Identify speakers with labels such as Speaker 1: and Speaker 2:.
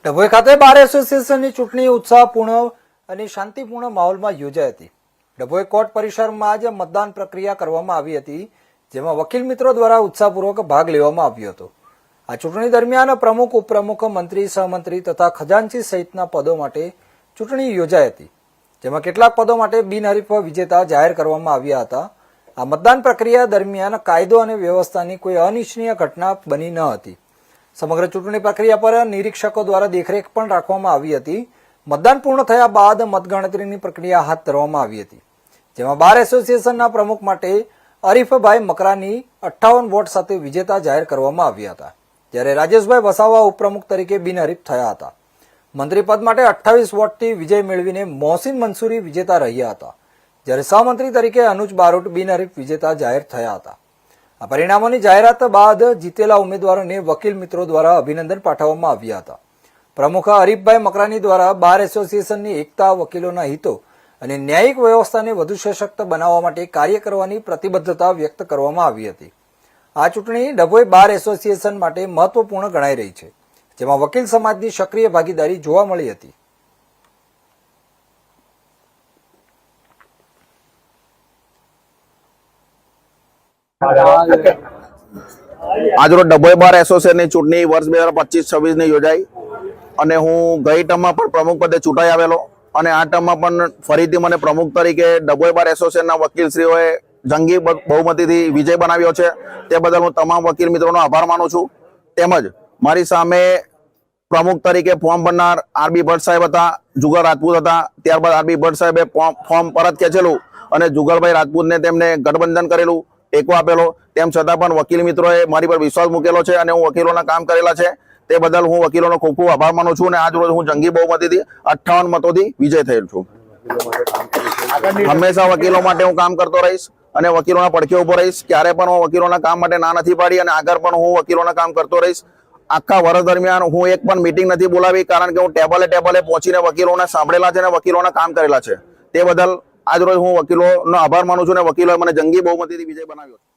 Speaker 1: ડભોઈ ખાતે બાર એસોસિએશનની ચૂંટણી ઉત્સાહપૂર્ણ અને શાંતિપૂર્ણ માહોલમાં યોજાઈ હતી। ડભોઈ કોર્ટ પરિસરમાં જ મતદાન પ્રક્રિયા કરવામાં આવી હતી, જેમાં વકીલ મિત્રો દ્વારા ઉત્સાહપૂર્વક ભાગ લેવામાં આવ્યો હતો। આ ચૂંટણી દરમિયાન પ્રમુખ, ઉપપ્રમુખ, મંત્રી, સહમંત્રી તથા ખજાનચી સહિતના પદો માટે ચૂંટણી યોજાઈ હતી, જેમાં કેટલાક પદો માટે બિનહરીફ વિજેતા જાહેર કરવામાં આવ્યા હતા। આ મતદાન પ્રક્રિયા દરમિયાન કાયદો અને વ્યવસ્થાની કોઈ અનિચ્છનીય ઘટના બની ન હતી। સમગ્ર ચૂંટણી પ્રક્રિયા પર નિરીક્ષકો દ્વારા દેખરેખ પણ રાખવામાં આવી હતી। મતદાન પૂર્ણ થયા બાદ મતગણતરીની પ્રક્રિયા હાથ ધરવામાં આવી હતી, જેમાં બાર એસોસિએશનના પ્રમુખ માટે અરીફભાઈ મકરાની 58 વોટ સાથે વિજેતા જાહેર કરવામાં આવ્યા હતા, જ્યારે રાજેશભાઈ વસાવા ઉપપ્રમુખ તરીકે બિનહરીફ થયા હતા। મંત્રી પદ માટે 28 વોટથી વિજય મેળવીને મોહસિન મંસૂરી વિજેતા રહ્યા હતા, જ્યારે સહમંત્રી તરીકે અનુજ બારોટ બિનહરીફ વિજેતા જાહેર થયા હતા। આ પરિણામોની જાહેરાત બાદ જીતેલા ઉમેદવારોને વકીલ મિત્રો દ્વારા અભિનંદન પાઠવવામાં આવ્યા હતા। પ્રમુખ અરીફભાઈ મકરાની દ્વારા બાર એસોસિએશનની એકતા, વકીલોના હિતો અને ન્યાયિક વ્યવસ્થાને વધુ સશક્ત બનાવવા માટે કાર્ય કરવાની પ્રતિબદ્ધતા વ્યક્ત કરવામાં આવી હતી। આ ચૂંટણી ડભોઈ બાર એસોસિએશન માટે મહત્વપૂર્ણ ગણાઈ રહી છે, જેમાં વકીલ સમાજની સક્રિય ભાગીદારી જોવા મળી હતી।
Speaker 2: આજરોજ ડભોઈ બાર એસોસિએશનની ચૂંટણી વર્ષ 2025-26 ની યોજાઈ અને હું ગઈ ટર્મમાં પણ પ્રમુખ પદે ચૂંટાઈ આવેલો અને આ ટર્મમાં પણ ફરીથી મને પ્રમુખ તરીકે ડભોઈ બાર એસોસિએશનના વકીલશ્રીઓએ જંગી બહુમતીથી વિજય બનાવ્યો છે। તે બદલ હું તમામ વકીલ મિત્રોનો આભાર માનું છું। તેમજ મારી સામે પ્રમુખ તરીકે ફોર્મ ભરનાર આરબી ભટ્ટ સાહેબ હતા, જુગલ રાજપૂત હતા। ત્યારબાદ આરબી ભટ્ટ સાહેબે ફોર્મ પરત ખેંચેલું અને જુગલભાઈ રાજપૂતને તેમને ગઠબંધન કરેલું, ટેકો આપેલો। તેમ છતાં પણ વકીલ મિત્રોએ મારી પર વિશ્વાસ મૂકેલો છે અને હું વકીલોના કામ કરેલા છે, તે બદલ હું વકીલોનો ખૂબ ખૂબ આભાર માનું છું અને આજ રોજ હું જંગી બહુમતીથી 58 મતોથી વિજય થયેલ છું। હંમેશા વકીલો માટે હું કામ કરતો રહીશ અને વકીલોના પડખે ઉભો રહીશ। ક્યારે પણ હું વકીલોના કામ માટે ના નથી પાડી અને આગળ પણ હું વકીલોના કામ કરતો રહીશ। આખા વર્ષ દરમિયાન હું એક પણ મીટિંગ નથી બોલાવી, કારણ કે હું ટેબલે પહોંચીને વકીલોને સાંભળેલા છે અને વકીલોના કામ કરેલા છે। તે બદલ આજ રોજ હું વકીલોનો આભાર માનું છું અને વકીલોએ મને જંગી બહુમતીથી વિજય બનાવ્યો છે।